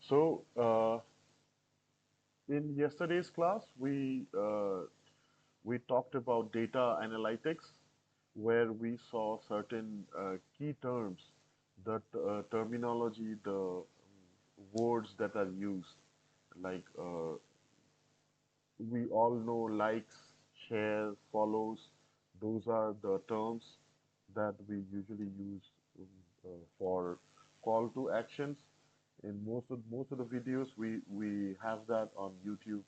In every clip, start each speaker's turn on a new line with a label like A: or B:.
A: So, in yesterday's class, we talked about data analytics, where we saw certain key terms, the terminology, the words that are used, like we all know likes, shares, follows. Those are the terms that we usually use for call to actions. In most of the videos, we have that on YouTube.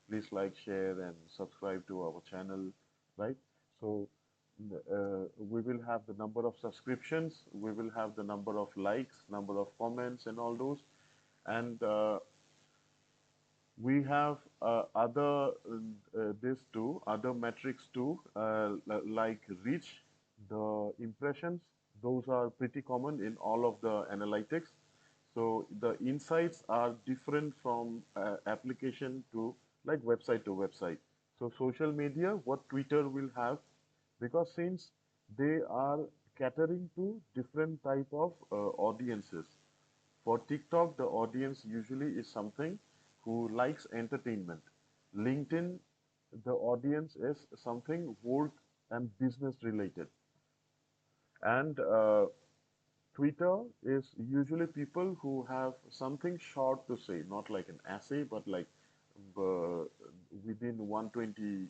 A: Please like, share, and subscribe to our channel, right? So we will have the number of subscriptions, we will have the number of likes, number of comments, and all those. And we have this too, other metrics too, like reach, the impressions. Those are pretty common in all of the analytics. So the insights are different from application to like website to website. So social media, what Twitter will have, because since they are catering to different type of audiences. For TikTok, the audience usually is something who likes entertainment. LinkedIn, the audience is something work and business related. And Twitter is usually people who have something short to say, not like an essay, but like uh, within 120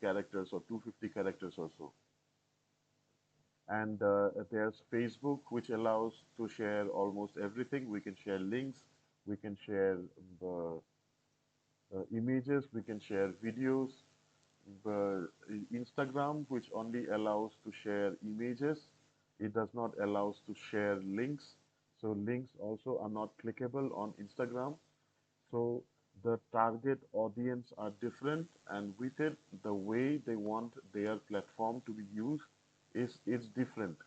A: characters or 250 characters or so. And there's Facebook, which allows to share almost everything. We can share links, we can share the images, we can share videos. The Instagram, which only allows to share images, it does not allow us to share links. So links also are not clickable on Instagram. So the target audience are different, and with it, the way they want their platform to be used is different.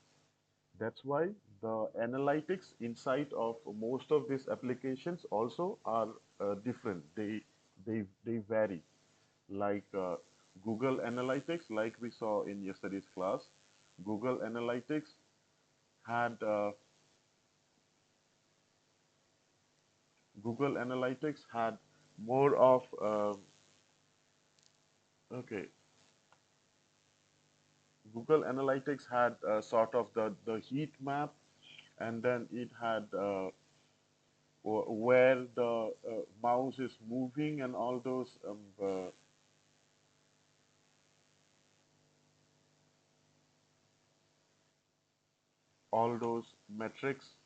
A: That's why the analytics inside of most of these applications also are different. They vary. Like Google Analytics, like we saw in yesterday's class, Google Analytics had Google Analytics had more of okay. Google Analytics had sort of the heat map, and then it had where the mouse is moving and all those metrics,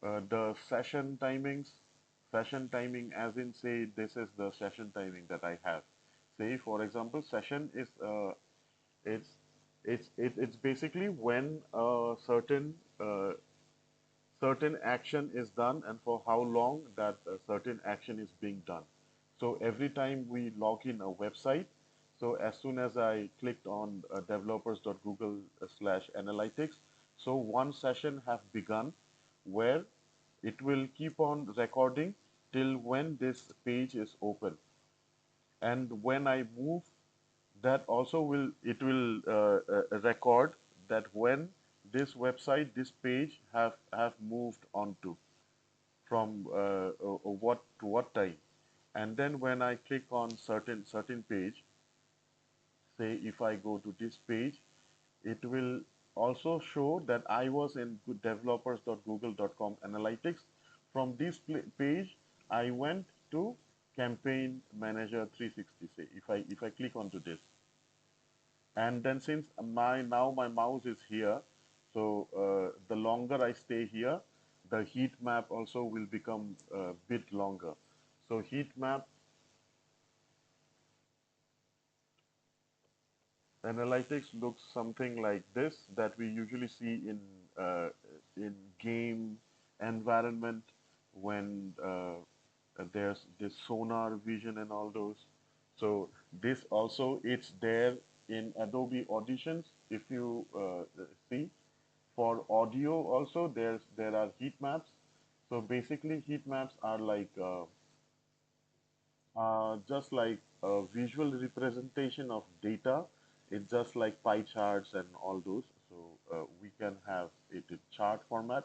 A: the session timing as in say this is the session timing that I have. Say for example, session is it's it's basically when a certain action is done and for how long that certain action is being done. So every time we log in a website, so as soon as I clicked on developers.google/analytics, so one session have begun where it will keep on recording till when this page is open. And when I move, that also will record that when this website, this page have moved onto from what to what time. And then when I click on certain page, say if I go to this page, it will also show that I was in developers.google.com analytics. From this page, I went to campaign manager 360. Say if I click onto this, and then since my mouse is here, so the longer I stay here, the heat map also will become a bit longer. So heat map analytics looks something like this that we usually see in game environment when there's this sonar vision and all those. So this also it's there in Adobe Auditions. If you see, for audio also there are heat maps. So basically heat maps are like just like a visual representation of data. It's just like pie charts and all those. So we can have it in chart format.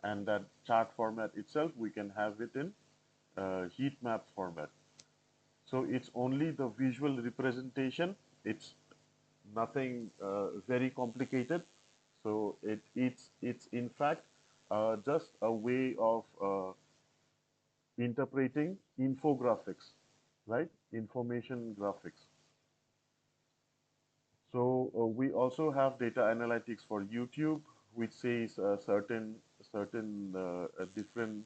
A: and that chart format itself, we can have it in heat map format. So it's only the visual representation. It's nothing very complicated. So it's in fact just a way of interpreting infographics, right? Information graphics. So we also have data analytics for YouTube, which says certain different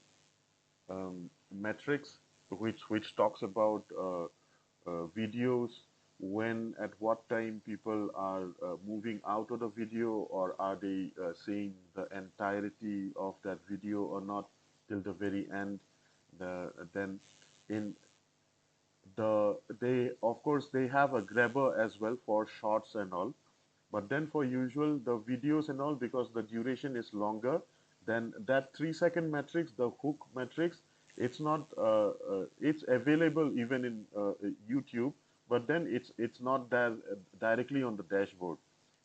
A: metrics, which talks about videos, when at what time people are moving out of the video, or are they seeing the entirety of that video or not till the very end. Then in they of course they have a grabber as well for shorts and all, but then for usual the videos and all, because the duration is longer, then that 3 second metrics, the hook metrics, it's not it's available even in YouTube, but then it's not there directly on the dashboard.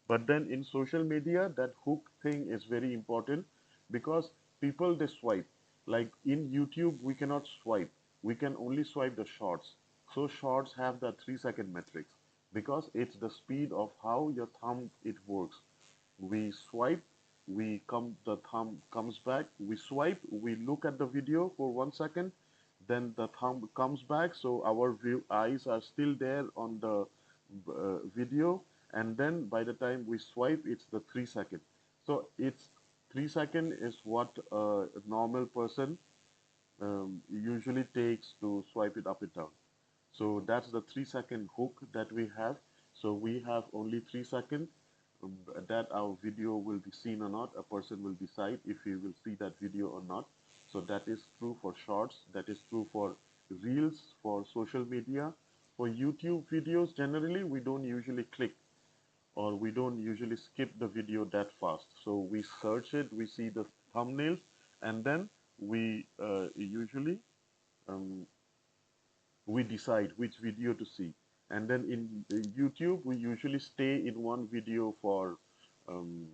A: But then in social media, that hook thing is very important, because people, they swipe. Like in YouTube, we cannot swipe. We can only swipe the shorts. So shorts have the 3 second metrics, because it's the speed of how your thumb it works. We swipe, the thumb comes back. We swipe, we look at the video for 1 second, then the thumb comes back. So our eyes are still there on the video, and then by the time we swipe, it's the 3 second. So it's 3 second is what a normal person usually takes to swipe it up and down. So that's the 3 second hook that we have. So we have only 3 seconds that our video will be seen or not. A person will decide if he will see that video or not. So that is true for shorts. That is true for reels, for social media. For YouTube videos, generally, we don't usually click, or we don't usually skip the video that fast. So we search it, we see the thumbnails, and then we usually um, we decide which video to see. And then in YouTube, we usually stay in one video for um,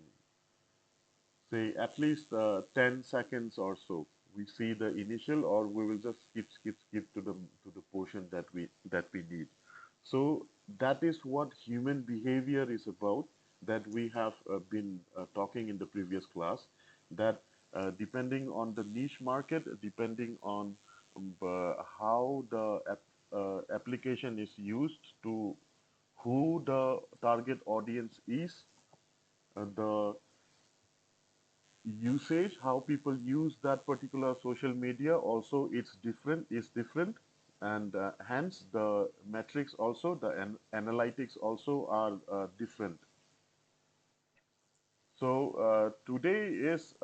A: say at least 10 seconds or so. We see the initial, or we will just skip to the portion that we need. So that is what human behavior is about, that we have been talking in the previous class, that depending on the niche market, depending on how the application is used, to who the target audience is, the usage, how people use that particular social media also, is different, and hence the metrics also, the analytics also are different. So today is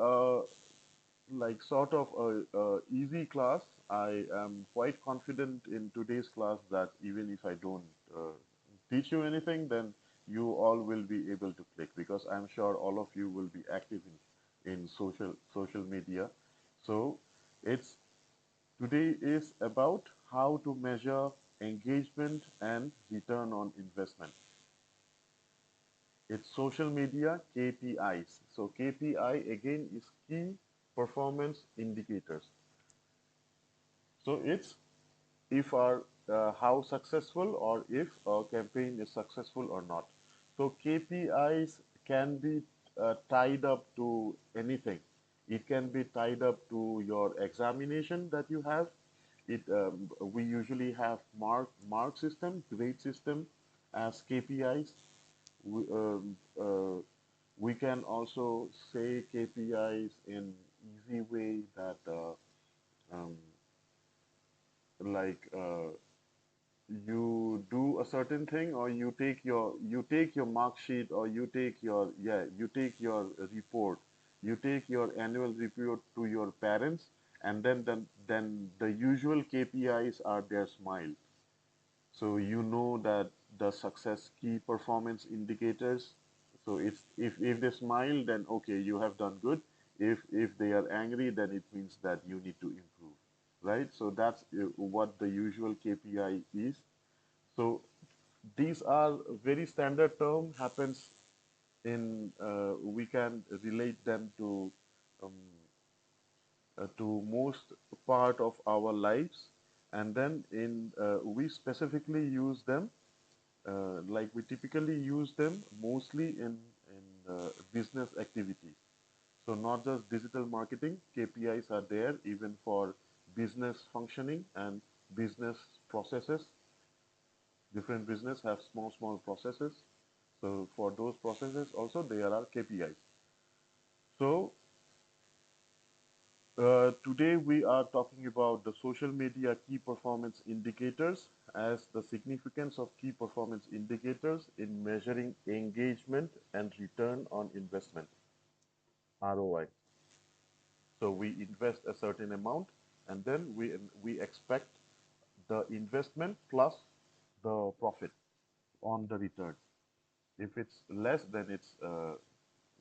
A: like sort of a easy class. I am quite confident in today's class that even if I don't teach you anything, then you all will be able to click, because I'm sure all of you will be active in social media. So it's today is about how to measure engagement and return on investment. It's social media KPIs. So KPI again is key performance indicators. So it's if our how successful, or if our campaign is successful or not. So KPIs can be tied up to anything. It can be tied up to your examination that you have. We usually have mark system, grade system as KPIs. We can also say KPIs in easy way, that um, like you do a certain thing, or you take your mark sheet, or you take your report, you take your annual report to your parents, and then the usual KPIs are their smile. So you know that the success key performance indicators. So if they smile, then okay, you have done good. If they are angry, then it means that you need to improve, right? So that's what the usual KPI is. So these are very standard term, happens in we can relate them to um, to most part of our lives, and then in we specifically use them, like we typically use them mostly in business activities. So not just digital marketing, KPIs are there even for business functioning and business processes. Different business have small processes. So for those processes also there are KPIs. So today we are talking about the social media key performance indicators as the significance of key performance indicators in measuring engagement and return on investment, ROI. So we invest a certain amount and then we expect the investment plus the profit on the return. If it's less, then it's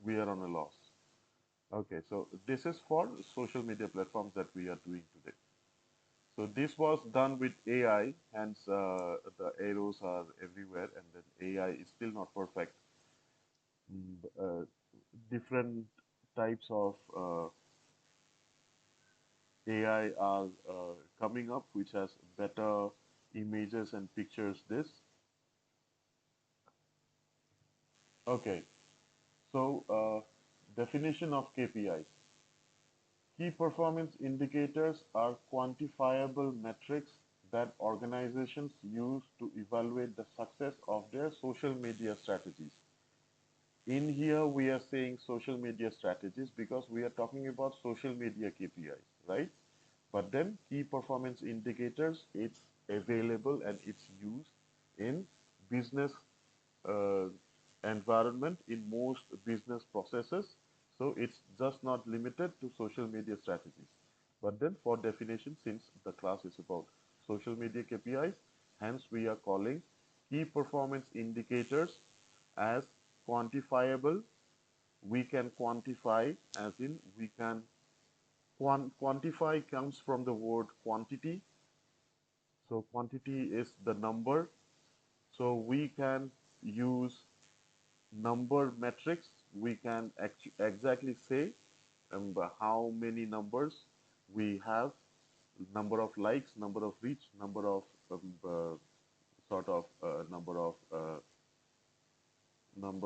A: we are on a loss. Okay, so this is for social media platforms that we are doing today. So this was done with AI, hence the arrows are everywhere, and then AI is still not perfect. Different types of AI are coming up, which has better images and pictures. This okay. So definition of KPIs. Key performance indicators are quantifiable metrics that organizations use to evaluate the success of their social media strategies. In here, we are saying social media strategies because we are talking about social media KPIs, right? But then key performance indicators, it's available and it's used in business uh, environment in most business processes. So it's just not limited to social media strategies. But then for definition, since the class is about social media KPIs, hence we are calling key performance indicators as quantifiable. We can quantify as in we can quantify comes from the word quantity. So quantity is the number. So we can use number metrics. We can exactly say how many numbers we have, number of likes, number of reach, number of sort of number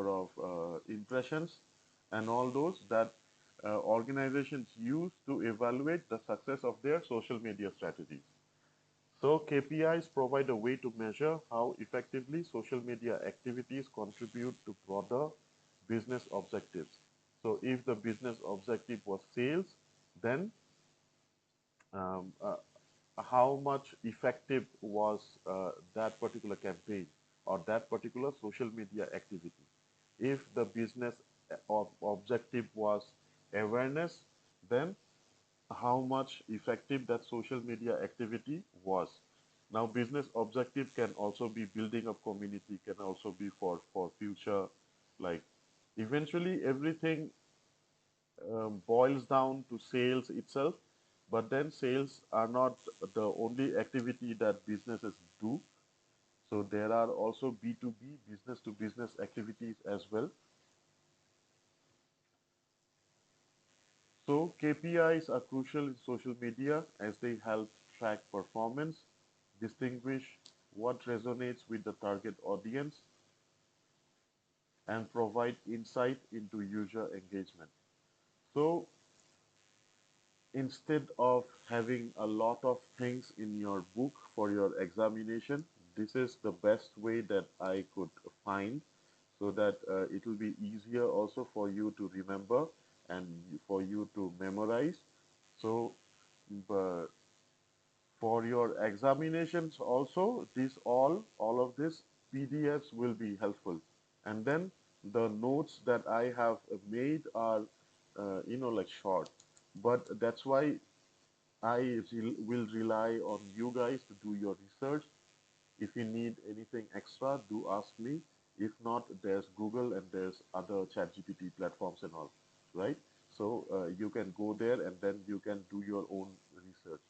A: of impressions, and all those that organizations use to evaluate the success of their social media strategies. So KPIs provide a way to measure how effectively social media activities contribute to broader business objectives. So if the business objective was sales, then um, uh, how much effective was that particular campaign or that particular social media activity. If the business objective was awareness, then how much effective that social media activity was. Now, business objective can also be building up community, can also be for future, like eventually everything boils down to sales itself. But then sales are not the only activity that businesses do. So there are also B2B, business to business activities as well. So KPIs are crucial in social media as they help track performance, distinguish what resonates with the target audience, and provide insight into user engagement. So instead of having a lot of things in your book for your examination, this is the best way that I could find so that it will be easier also for you to remember and for you to memorize. So uh, for your examinations also, this all of this PDFs will be helpful. And then the notes that I have made are like short, but that's why I will rely on you guys to do your research. If you need anything extra, do ask me. If not, there's Google and there's other ChatGPT platforms and all, right? So you can go there and then you can do your own research.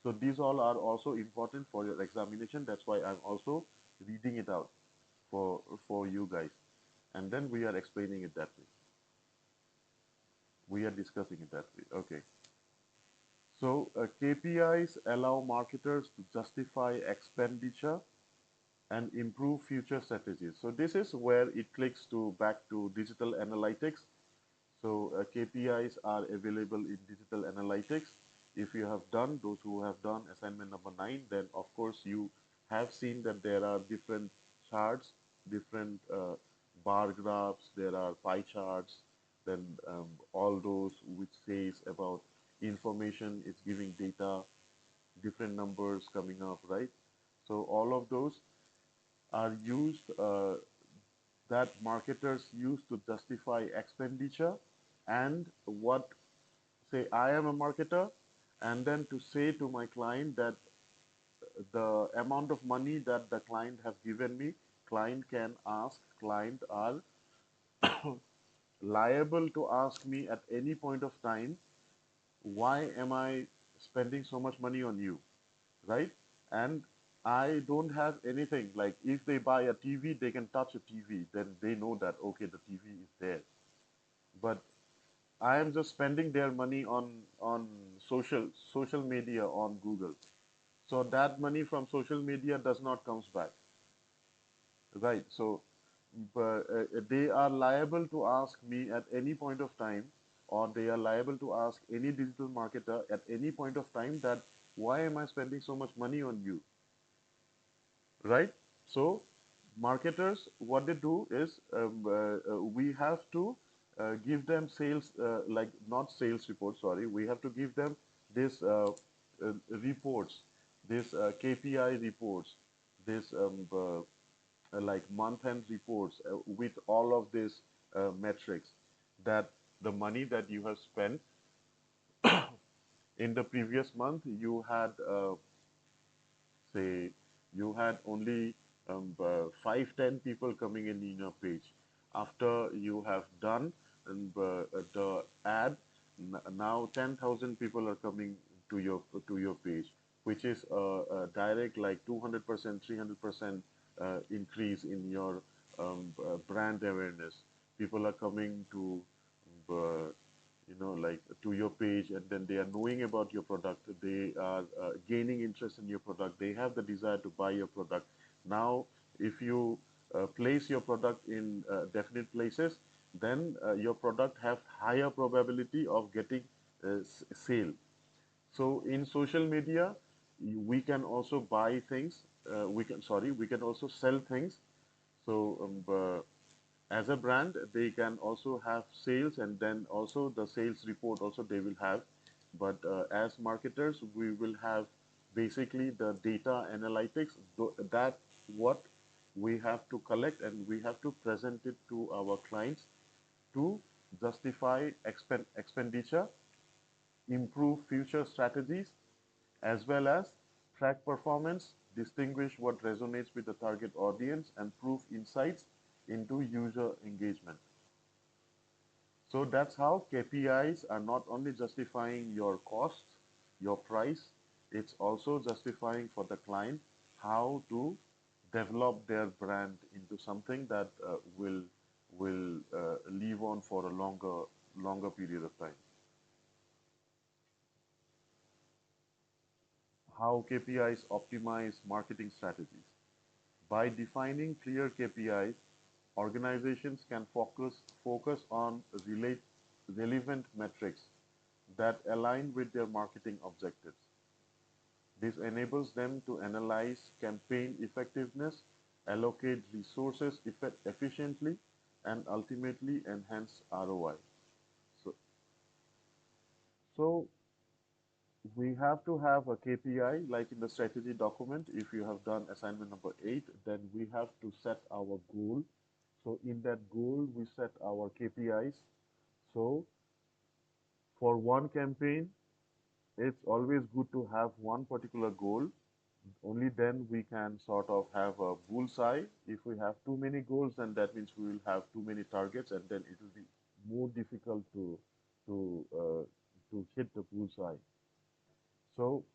A: So these all are also important for your examination. That's why I'm also reading it out for you guys, and then we are explaining it that way. We are discussing it that way. Okay. So KPIs allow marketers to justify expenditure and improve future strategies. So this is where it clicks to back to digital analytics. So KPIs are available in digital analytics. If you have done, those who have done assignment number 9, then of course you have seen that there are different charts, different bar graphs, there are pie charts, then all those which says about information, it's giving data, different numbers coming up, right? So all of those are used that marketers use to justify expenditure and what say I am a marketer and then to say to my client that the amount of money that the client has given me, client can ask, client are liable to ask me at any point of time, why am I spending so much money on you, right? And I don't have anything. Like if they buy a TV, they can touch a TV, then they know that okay, the TV is there. But I am just spending their money on social media on Google. So that money from social media does not comes back, right? So, but they are liable to ask me at any point of time, or they are liable to ask any digital marketer at any point of time that why am I spending so much money on you, right? So marketers, what they do is we have to give them sales, like not sales reports, sorry, we have to give them this reports, this KPI reports, this like month-end reports with all of these metrics that the money that you have spent in the previous month, you had say you had only 5, 10 people coming in your page. After you have done the ad, now 10,000 people are coming to your page, which is a direct like 200%, 300% increase in your brand awareness. People are coming to uh, like to your page, and then they are knowing about your product, they are gaining interest in your product, they have the desire to buy your product. Now if you place your product in definite places, then your product have higher probability of getting sale. So in social media, we can also buy things, we can also sell things. So as a brand, they can also have sales, and then also the sales report also they will have. But as marketers, we will have basically the data analytics that what we have to collect, and we have to present it to our clients to justify expenditure, improve future strategies, as well as track performance, distinguish what resonates with the target audience, and prove insights into user engagement. So that's how KPIs are not only justifying your cost, your price, it's also justifying for the client how to develop their brand into something that will live on for a longer period of time. How KPIs optimize marketing strategies. By defining clear KPIs, organizations can focus on relevant metrics that align with their marketing objectives. This enables them to analyze campaign effectiveness, allocate resources efficiently, and ultimately enhance ROI. So, so we have to have a KPI like in the strategy document. If you have done assignment number 8, then we have to set our goal. So in that goal, we set our KPIs. So for one campaign, it's always good to have one particular goal. Only then we can sort of have a bullseye. If we have too many goals, then that means we will have too many targets, and then it will be more difficult to uh, to hit the bullseye. So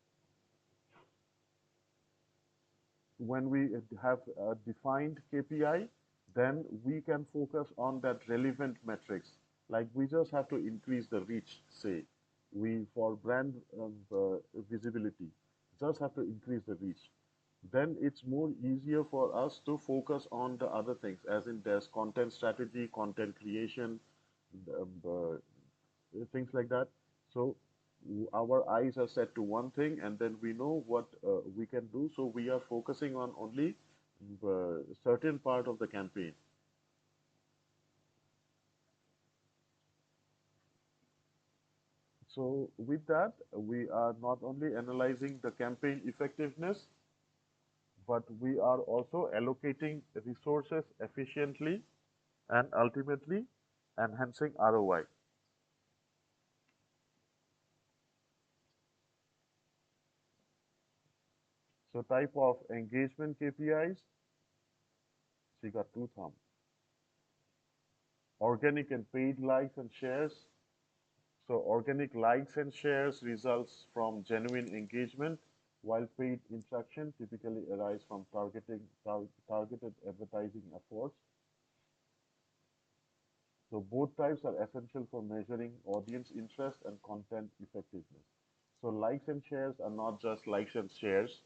A: when we have a defined KPI, then we can focus on that relevant metrics. Like we just have to increase the reach, say, we for brand visibility, just have to increase the reach. Then it's more easier for us to focus on the other things, as in there's content strategy, content creation, um, things like that. So our eyes are set to one thing, and then we know what we can do. So we are focusing on only certain part of the campaign. So with that, we are not only analyzing the campaign effectiveness, but we are also allocating resources efficiently and ultimately enhancing ROI. So type of engagement KPIs, she got two thumbs. Organic and paid likes and shares. So organic likes and shares results from genuine engagement, while paid interaction typically arise from targeted advertising efforts. So both types are essential for measuring audience interest and content effectiveness. So likes and shares are not just likes and shares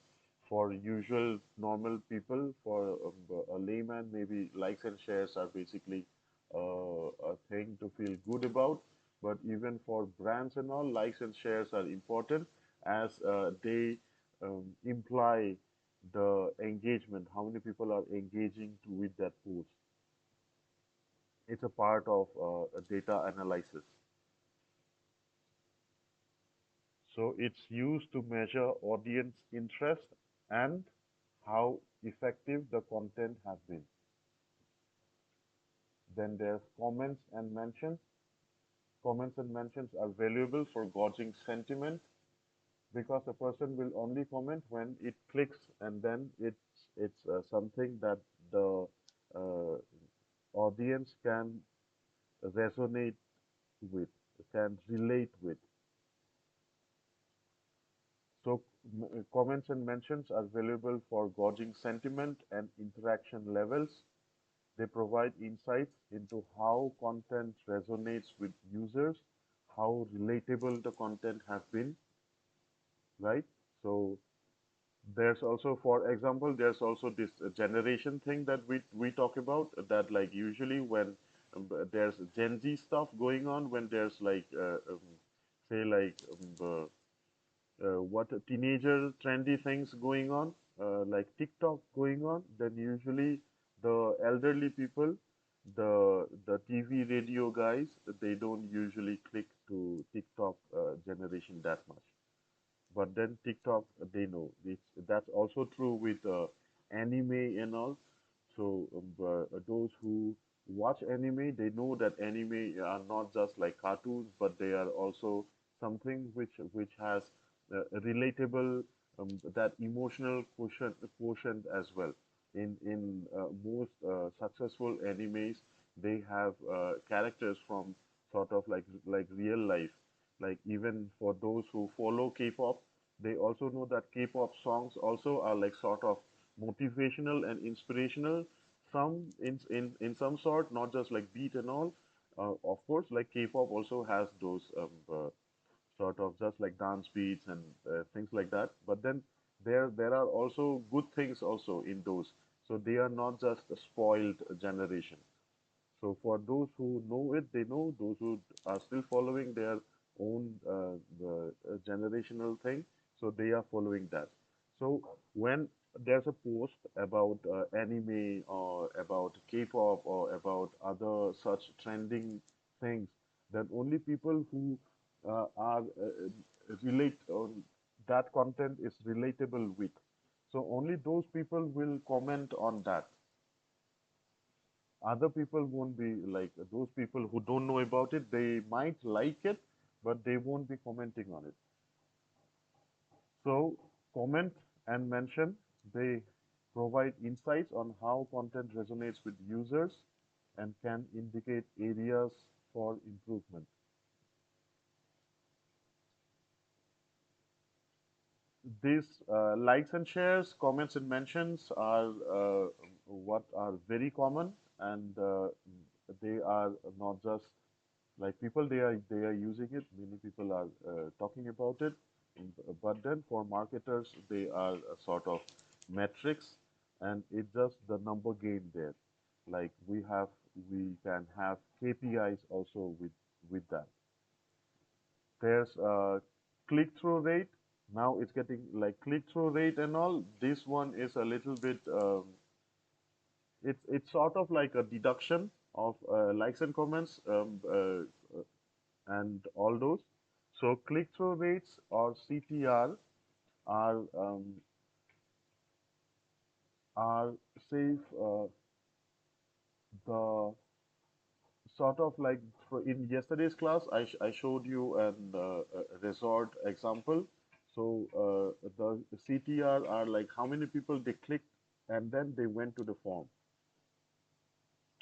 A: for usual normal people. For a layman, maybe likes and shares are basically a thing to feel good about. But even for brands and all, likes and shares are important as they imply the engagement, how many people are engaging with that post. It's a part of data analysis. So it's used to measure audience interest and how effective the content has been. Then there's comments and mentions. Comments and mentions are valuable for gauging sentiment because a person will only comment when it clicks, and then it's something that the uh, audience can resonate with, can relate with. So comments and mentions are valuable for gauging sentiment and interaction levels. They provide insights into how content resonates with users, how relatable the content has been, right? So there's also, for example, there's also this generation thing that we talk about, that like usually when there's Gen Z stuff going on, when there's like say like what teenager trendy things going on, like TikTok going on, then usually the elderly people, the TV radio guys, they don't usually click to TikTok generation that much. But then TikTok, they know. That's also true with anime and all. So those who watch anime, they know that anime are not just like cartoons, but they are also something which has relatable, that emotional quotient as well. In most successful animes, they have characters from sort of like real life. Like even for those who follow K-pop, they also know that K-pop songs also are like sort of motivational and inspirational. Some in some sort, not just like beat and all. Of course, like K-pop also has those sort of just like dance beats and things like that. But then there are also good things also in those. So they are not just a spoiled generation. So for those who know it, they know. Those who are still following their own generational thing, so they are following that. So when there's a post about anime or about K-pop or about other such trending things, then only people who are relate that content is relatable with. So only those people will comment on that. Other people won't be like those people who don't know about it. They might like it, but they won't be commenting on it. So comment and mention, they provide insights on how content resonates with users and can indicate areas for improvement. These likes and shares, comments and mentions are what are very common, and they are not just Like people, they are using it. Many people are talking about it. But then for marketers, they are a sort of metrics, and it's just the number game there. Like we can have KPIs also with that. There's click-through rate. Now it's getting like click-through rate and all. This one is a little bit. It's sort of like a deduction of likes and comments and all those. So click-through rates or CTR are are say the sort of like in yesterday's class I showed you a resort example. So the CTR are like how many people they clicked and then they went to the form,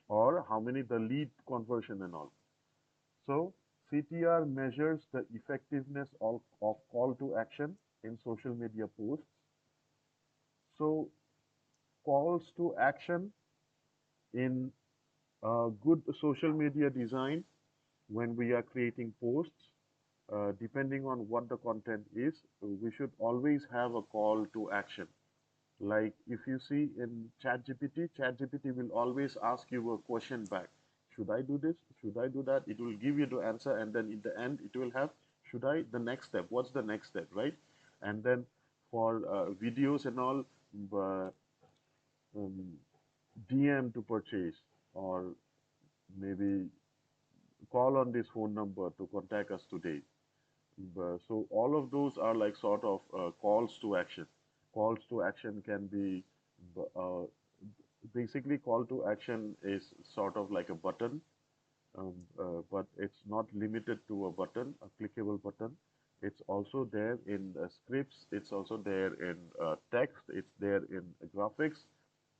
A: or how many the lead conversion and all. So CTR measures the effectiveness of call to action in social media posts. So calls to action in good social media design, when we are creating posts, depending on what the content is, we should always have a call to action. Like if you see in ChatGPT, ChatGPT will always ask you a question back. Should I do this? Should I do that? It will give you the answer, and then in the end, it will have, should I, the next step? What's the next step, right? And then for videos and all, uh, um, DM to purchase, or maybe call on this phone number to contact us today. So all of those are like sort of calls to action. Calls to action can be uh, basically call to action is sort of like a button, but it's not limited to a button, a clickable button. It's also there in scripts. It's also there in text. It's there in graphics.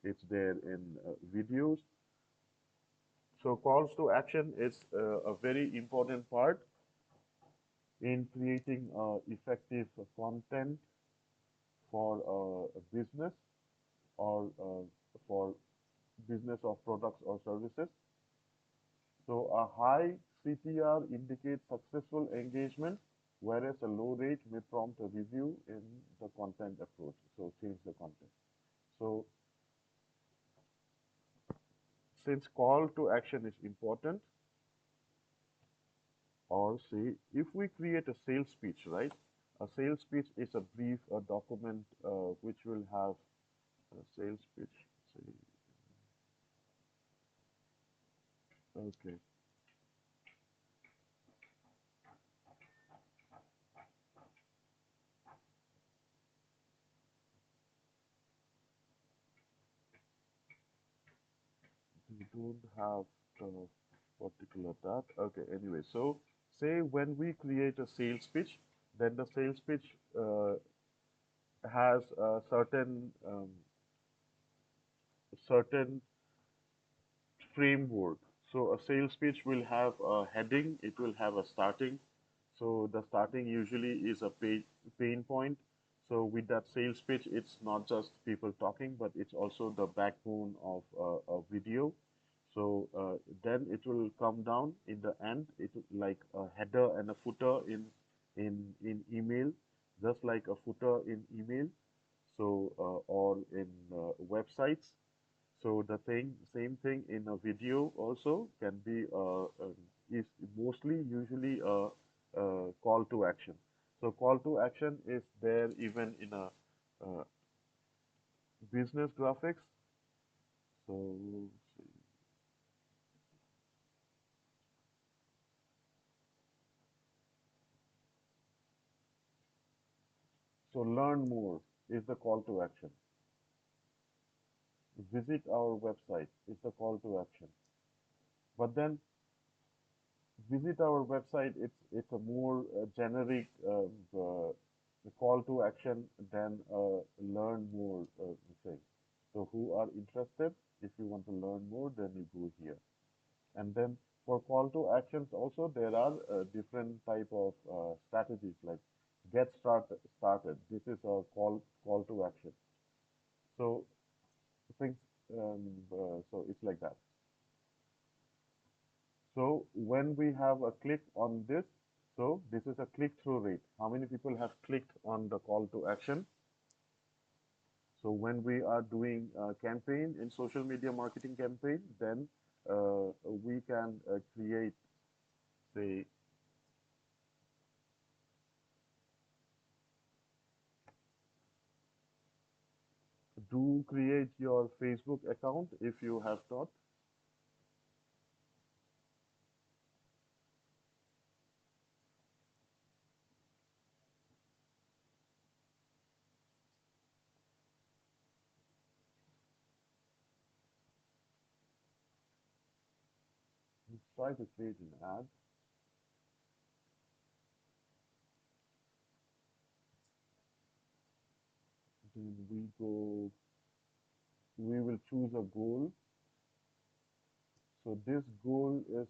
A: It's there in videos. So calls to action is a very important part in creating effective content for a business, or for business of products or services. So a high CTR indicates successful engagement, whereas a low rate may prompt a review in the content approach. So change the content. So since call to action is important, or say if we create a sales pitch, right? A sales pitch is a brief, a document which will have a sales pitch. Say, okay. We don't have the particular that. Okay, anyway, so say when we create a sales pitch, then the sales pitch has a certain framework. So a sales pitch will have a heading, it will have a starting. So the starting usually is a pain point. So with that sales pitch, it's not just people talking, but it's also the backbone of a video. So then it will come down in the end, like a header and a footer in email, just like a footer in email. So or in websites. So the same thing in a video also can be is mostly usually a call to action. So call to action is there even in a uh, business graphics. So learn more is the call to action. Visit our website is the call to action. But then visit our website. It's a more generic call to action than learn more thing. So who are interested? If you want to learn more, then you go here. And then for call to actions also there are different type of strategies, like started. This is a call to action. So things so it's like that. So when we have a click on this, so this is a click-through rate. How many people have clicked on the call to action? So when we are doing a campaign in social media marketing campaign, then we can create, say, do create your Facebook account if you have not. Try to create an ad. Then we will choose a goal. So this goal is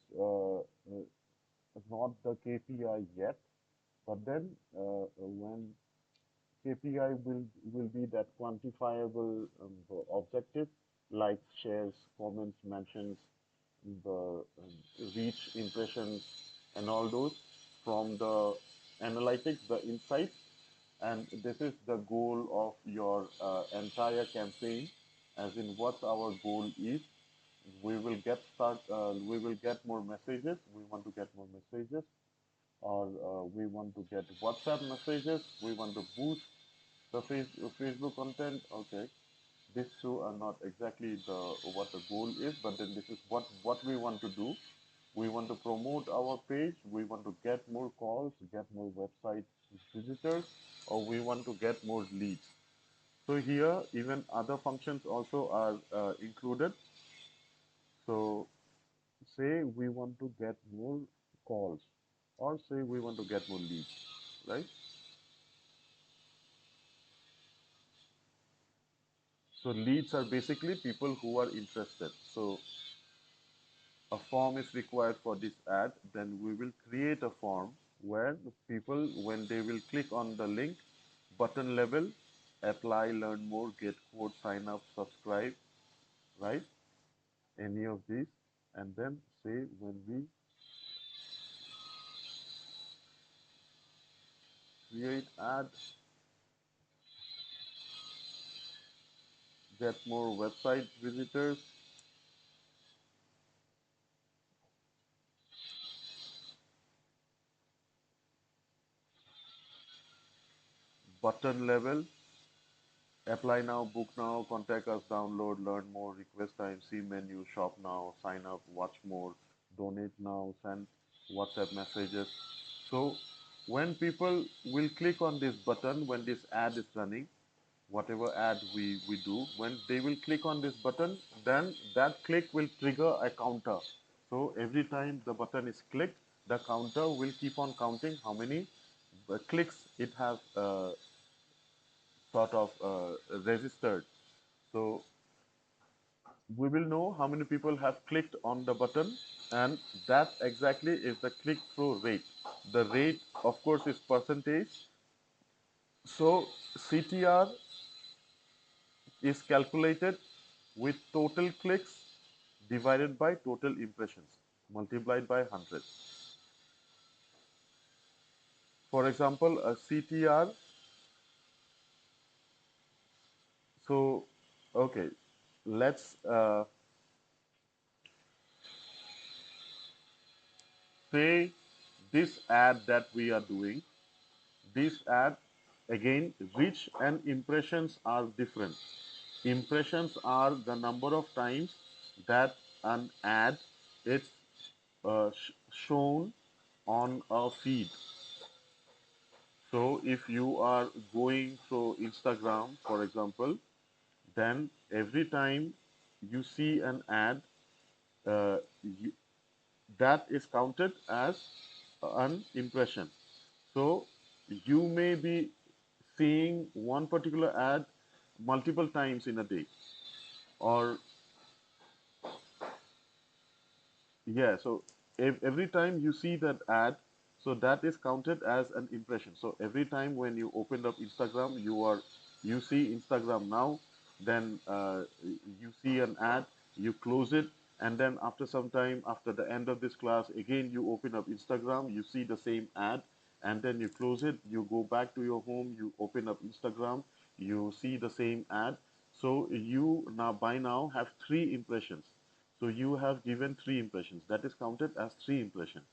A: not the KPI yet, but then when KPI will be that quantifiable objective, likes, shares, comments, mentions, the reach, impressions, and all those from the analytics, the insights, and this is the goal of your entire campaign, as in what our goal is. We will get more messages. We want to get more messages, or we want to get WhatsApp messages. We want to boost the Facebook content. Okay, these two are not exactly the what the goal is, but then this is what we want to do. We want to promote our page. We want to get more calls, get more website visitors, or we want to get more leads. So here, even other functions also are included. So say we want to get more calls, or say we want to get more leads, right? So leads are basically people who are interested. So a form is required for this ad. Then we will create a form where the people, when they will click on the link, button level, apply, learn more, get quote, sign up, subscribe, right? Any of these, and then say when we create ad, get more website visitors, button level, apply now, book now, contact us, download, learn more, request time, see menu, shop now, sign up, watch more, donate now, send WhatsApp messages. So when people will click on this button, when this ad is running, whatever ad we do, when they will click on this button, then that click will trigger a counter. So every time the button is clicked, the counter will keep on counting how many clicks it has sort of registered. So we will know how many people have clicked on the button, and that exactly is the click-through rate. The rate, of course, is percentage. So CTR is calculated with total clicks divided by total impressions multiplied by 100. For example, a CTR, so okay, let's say this ad that we are doing, this ad, again, reach and impressions are different. Impressions are the number of times that an ad is shown on a feed. So if you are going through Instagram, for example, then every time you see an ad, uh, you, that is counted as an impression. So you may be seeing one particular ad multiple times in a day, or yeah, so every time you see that ad, so that is counted as an impression. So every time when you open up Instagram, you see Instagram now, then you see an ad, you close it, and then after some time, after the end of this class, again you open up Instagram, you see the same ad, and then you close it, you go back to your home, you open up Instagram, you see the same ad. So you now by now have three impressions. So you have given three impressions. That is counted as three impressions.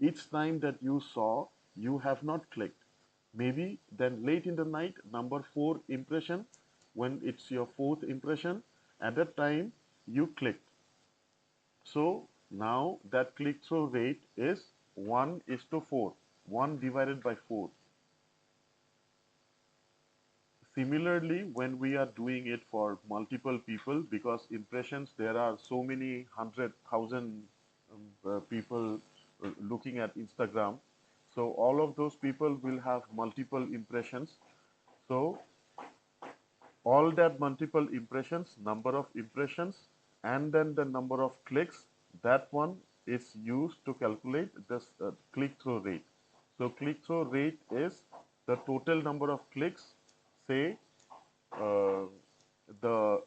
A: Each time that you saw, you have not clicked. Maybe then late in the night, number four impression, when it's your fourth impression, at that time you clicked. So now that click-through rate is 1 is to 4, 1 divided by 4. Similarly, when we are doing it for multiple people, because impressions, there are so many 100,000 people looking at Instagram. So all of those people will have multiple impressions. So all that multiple impressions, number of impressions, and then the number of clicks, that one is used to calculate this click-through rate. So click-through rate is the total number of clicks. Say uh, the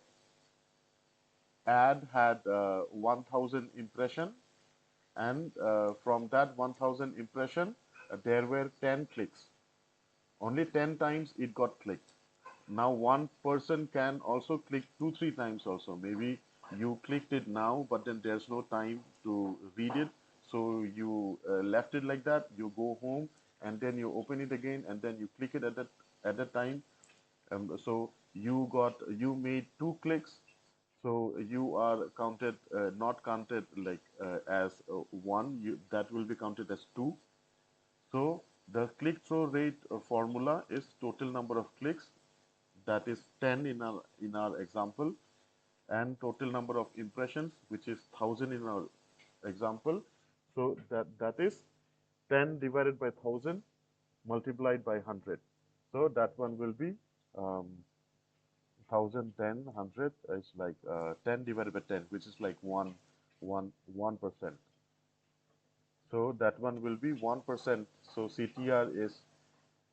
A: ad had 1000 impression, and from that 1000 impression, there were 10 clicks. Only 10 times it got clicked. Now one person can also click two, three times also. Maybe you clicked it now, but then there's no time to read it. So you left it like that. You go home and then you open it again and then you click it at that time. So you made two clicks. So you are counted, not counted like as one. That will be counted as two. So the click-through rate formula is total number of clicks, that is 10 in our example, and total number of impressions, which is 1000 in our example. So that is 10 divided by 1000 multiplied by 100. So that one will be 1000, 100 is like 10 divided by 10, which is like 1%. So that one will be 1%. So CTR is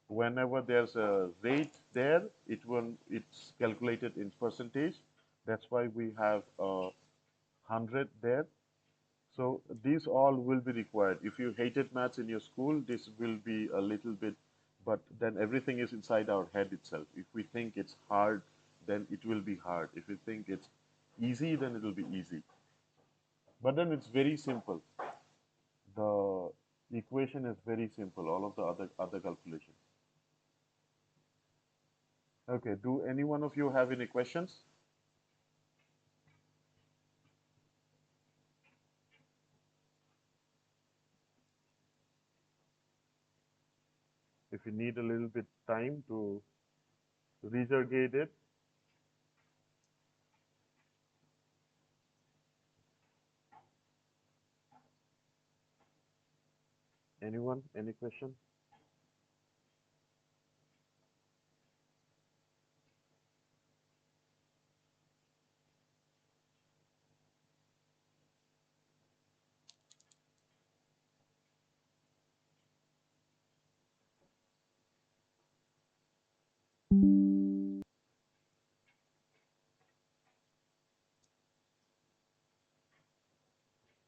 A: whenever there's a rate there, it's calculated in percentage. That's why we have 100 there. So these all will be required. If you hated maths in your school, this will be a little bit, but then everything is inside our head itself. If we think it's hard, then it will be hard. If we think it's easy, then it will be easy. But then it's very simple. The equation is very simple, all of the other calculations. Okay, do any one of you have any questions? If you need a little bit time to regurgitate it, anyone, any question?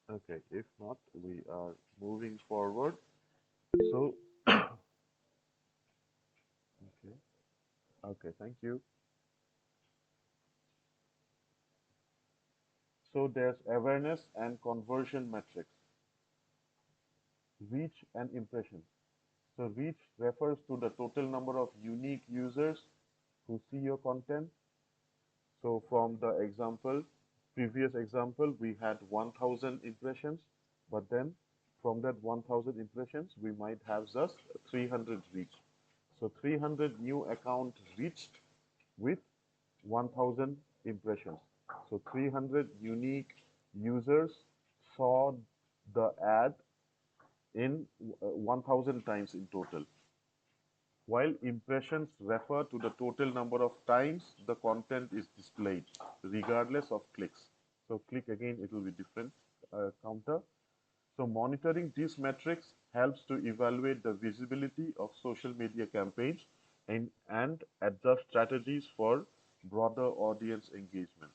A: Okay, if not, we are moving forward. So, okay, okay, thank you. So there's awareness and conversion metrics, reach and impression. So reach refers to the total number of unique users who see your content. So from the example, previous example, we had 1000 impressions, but then from that 1000 impressions, we might have just 300 reach. So 300 new accounts reached with 1000 impressions. So 300 unique users saw the ad in 1000 times in total. While impressions refer to the total number of times the content is displayed, regardless of clicks. So click again, it will be different counter. So monitoring these metrics helps to evaluate the visibility of social media campaigns and adjust strategies for broader audience engagement.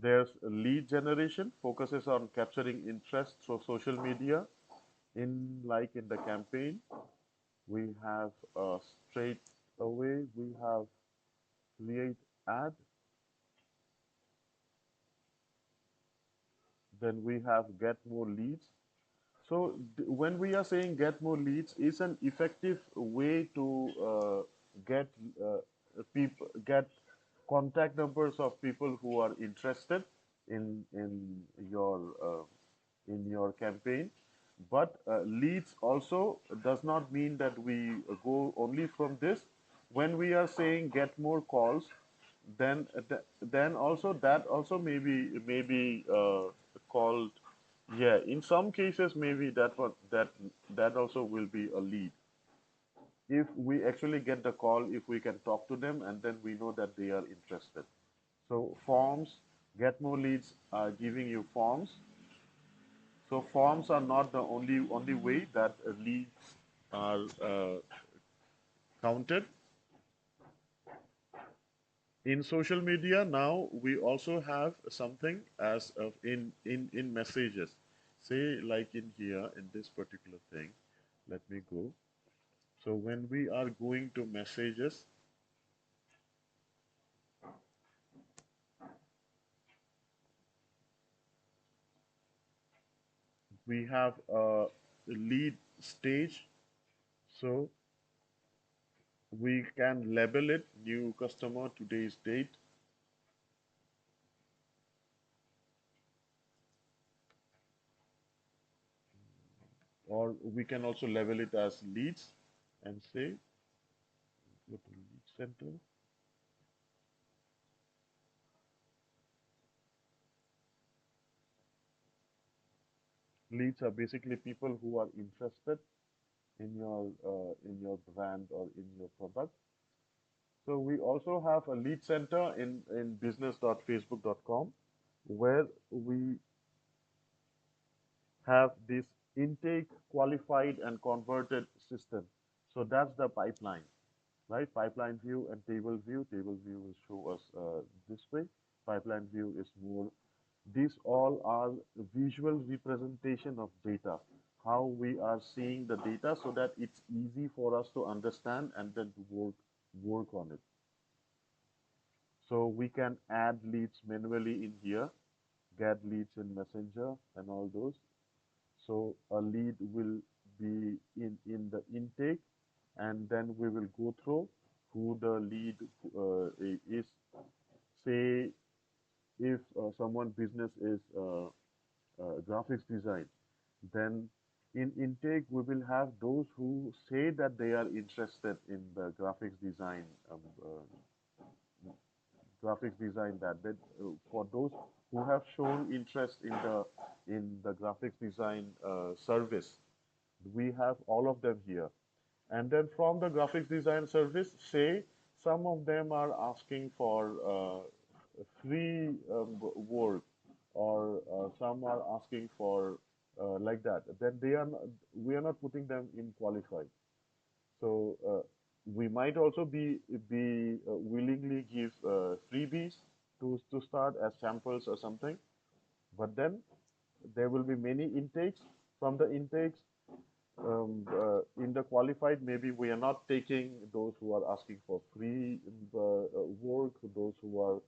A: There's lead generation, focuses on capturing interest through social media. In the campaign, we have straight away, we have create ad, then we have get more leads. So when we are saying get more leads, is an effective way to get get contact numbers of people who are interested in in your campaign. But leads also does not mean that we go only from this. When we are saying get more calls, then also that also maybe called, yeah, in some cases maybe that also will be a lead if we actually get the call, if we can talk to them and then we know that they are interested. So forms, get more leads are giving you forms. So forms are not the only way that leads are counted. In social media now, we also have something as of in messages. Say like in here in this particular thing, let me go. So when we are going to messages, we have a lead stage. So we can label it new customer today's date, or we can also label it as leads and say go to lead center. Leads are basically people who are interested in your brand or in your product. So we also have a lead center in business.facebook.com where we have this intake, qualified, and converted system. So that's the pipeline, right? Pipeline view and table view. Table view will show us this way. Pipeline view is more. These all are visual representation of data. How we are seeing the data so that it's easy for us to understand and then to work on it. So we can add leads manually in here, get leads in Messenger and all those. So a lead will be in the intake, and then we will go through who the lead is. Say if someone business is graphics design, then in intake we will have those who say that they are interested in the graphics design that for those who have shown interest in the graphics design service, we have all of them here. And then from the graphics design service, say some of them are asking for free work, or some are asking for like that. Then we are not putting them in qualified. So we might also be willingly give freebies to start as samples or something. But then there will be many intakes. From the intakes, in the qualified, maybe we are not taking those who are asking for free work, those who are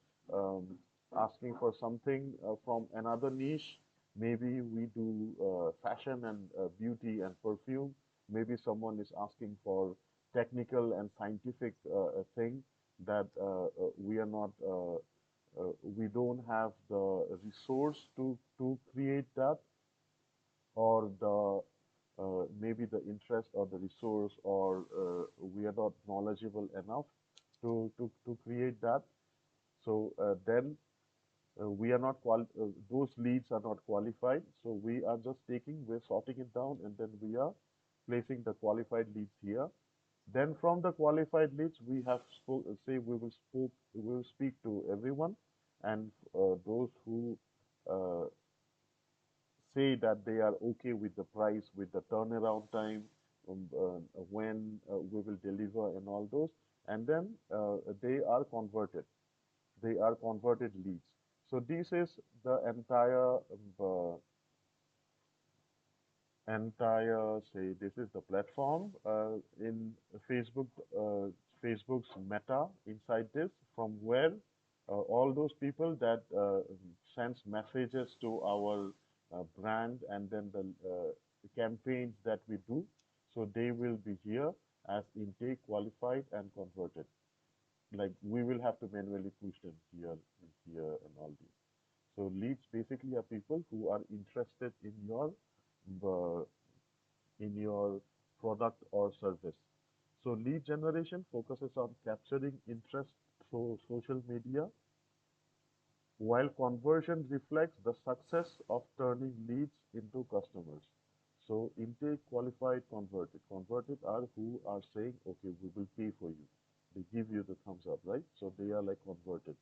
A: asking for something from another niche. Maybe we do fashion and beauty and perfume. Maybe someone is asking for technical and scientific thing that we are not. We don't have the resource to create that, or the maybe the interest or the resource, or we are not knowledgeable enough to create that. So then we are not those leads are not qualified. So we are just we're sorting it down, and then we are placing the qualified leads here. Then from the qualified leads, we have say we will speak to everyone, and those who uh, say that they are okay with the price, with the turnaround time, when we will deliver and all those, and then they are converted. They are converted leads. So this is the entire say this is the platform in Facebook, Facebook's Meta inside this, from where all those people that sends messages to our brand, and then the campaigns that we do, so they will be here as intake, qualified, and converted. Like we will have to manually push them here and here and all this. So leads basically are people who are interested uh, in your product or service. So lead generation focuses on capturing interest through social media, while conversion reflects the success of turning leads into customers. So intake, qualified, converted. Converted are who are saying, okay, we will pay for you. They give you the thumbs up, right? So they are like converted.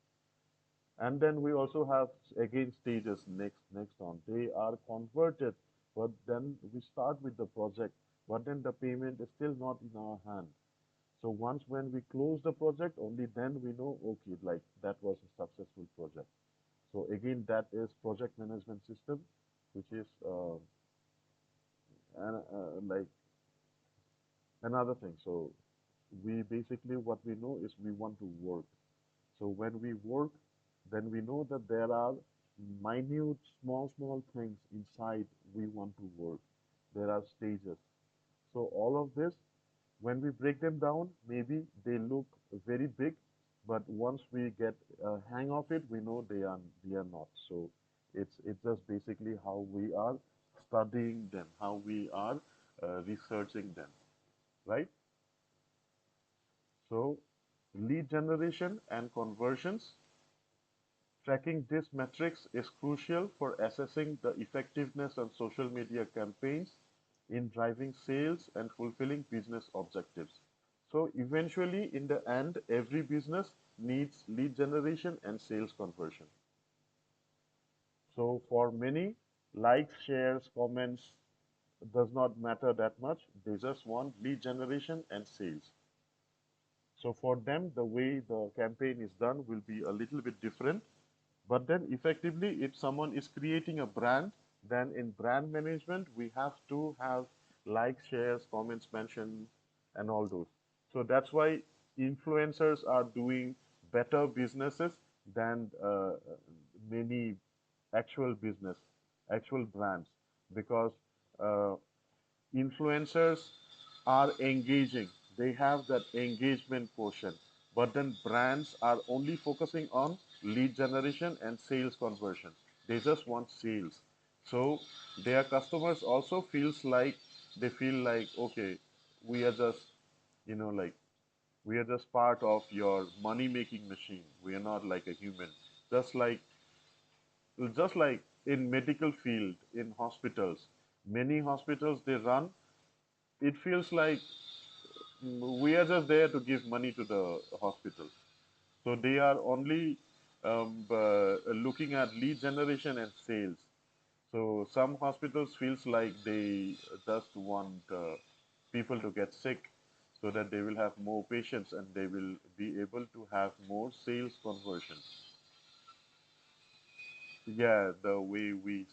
A: And then we also have again stages next on. They are converted, but then we start with the project, but then the payment is still not in our hand. So once when we close the project, only then we know, okay, like that was a successful project. So again, that is project management system, which is like another thing. So we basically what we know is we want to work. So when we work, then we know that there are minute, small things inside we want to work. There are stages. So all of this, when we break them down, maybe they look very big, but once we get a hang of it, we know they are not. So it's just basically how we are studying them, how we are researching them, right? So lead generation and conversions. Tracking these metrics is crucial for assessing the effectiveness of social media campaigns in driving sales and fulfilling business objectives. So eventually, in the end, every business needs lead generation and sales conversion. So for many, likes, shares, comments does not matter that much. They just want lead generation and sales. So for them, the way the campaign is done will be a little bit different. But then effectively, if someone is creating a brand, then in brand management, we have to have likes, shares, comments, mention, and all those. So that's why influencers are doing better businesses than many actual business, actual brands, because uh, influencers are engaging. They have that engagement quotient. But then brands are only focusing on lead generation and sales conversion. They just want sales. So their customers also feel like, okay, we are just, like we are just part of your money making machine. We are not like a human. Just like just like in medical field, in hospitals, many hospitals they run, it feels like we are just there to give money to the hospital. So they are only looking at lead generation and sales. So some hospitals feels like they just want people to get sick so that they will have more patients and they will be able to have more sales conversion. Yeah, the way we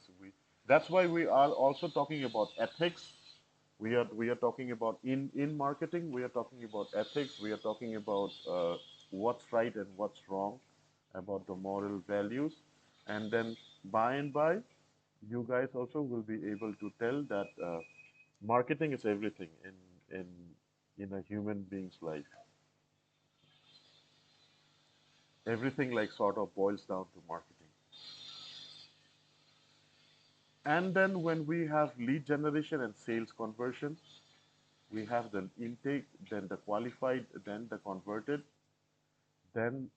A: that's why we are also talking about ethics. We are talking about in marketing. We are talking about ethics. We are talking about what's right and what's wrong, about the moral values, and then by and by, you guys also will be able to tell that marketing is everything in in a human being's life. Everything like sort of boils down to marketing. And then when we have lead generation and sales conversion, we have the intake, then the qualified, then the converted. Then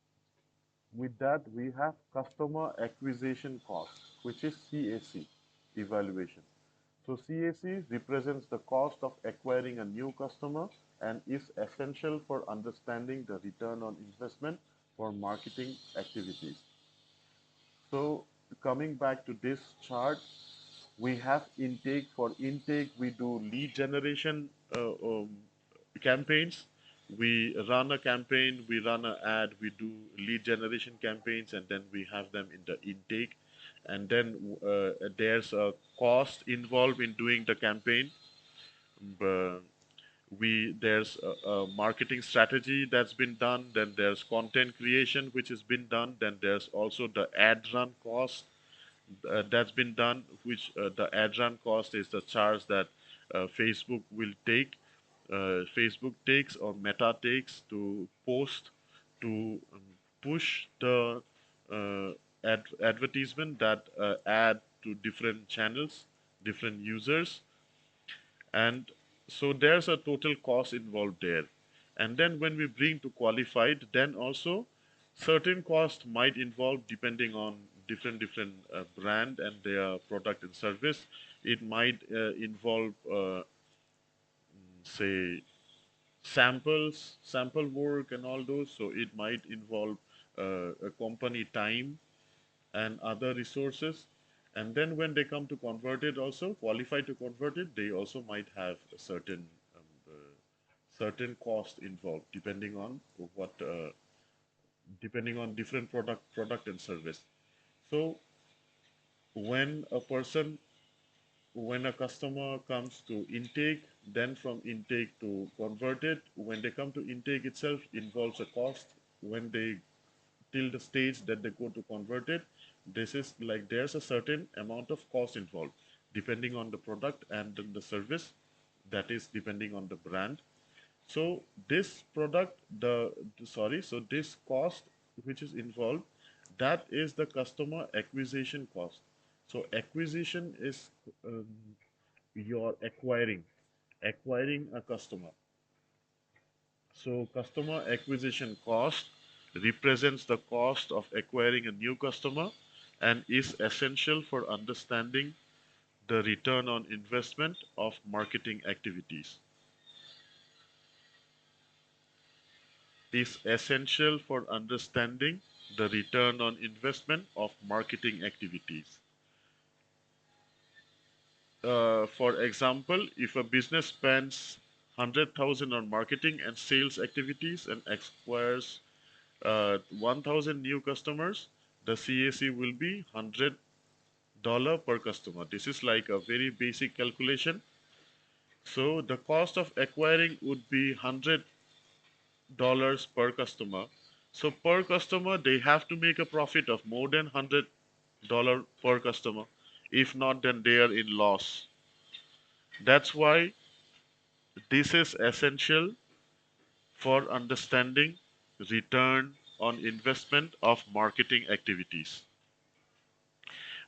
A: with that, we have customer acquisition cost, which is CAC evaluation. So CAC represents the cost of acquiring a new customer and is essential for understanding the return on investment for marketing activities. So coming back to this chart, we have intake. For intake, we do lead generation campaigns. we run a campaign, we run an ad, we do lead generation campaigns, and then we have them in the intake. And then there's a cost involved in doing the campaign. Uh, there's a marketing strategy that's been done. Then there's content creation which has been done. Then there's also the ad run cost that's been done, which the ad run cost is the charge that Facebook will take, Facebook takes or Meta takes to post to push the uh, advertisement that ad to different channels, different users, and so there's a total cost involved there. And then when we bring to qualified, then also certain cost might involve depending on different brand and their product and service. It might involve say sample work and all those. So it might involve a company time and other resources. And then when they come to convert it, also qualify to convert it, they also might have a certain cost involved depending on what depending on different product and service. So when a person when a customer comes to intake, then from intake to convert it, when they come to intake itself involves a cost. When they till the stage that they go to convert it, this is like there's a certain amount of cost involved depending on the product and then the service, that is depending on the brand. So this product sorry, so this cost which is involved, that is the customer acquisition cost. So acquisition is um, you're acquiring a customer. So customer acquisition cost represents the cost of acquiring a new customer and is essential for understanding the return on investment of marketing activities. Is essential for understanding the return on investment of marketing activities. For example, if a business spends 100,000 on marketing and sales activities and acquires 1,000 new customers, the CAC will be $100 per customer. This is like a very basic calculation. So the cost of acquiring would be $100 per customer. So per customer, they have to make a profit of more than $100 per customer. If not, then they are in loss. That's why this is essential for understanding return on investment of marketing activities.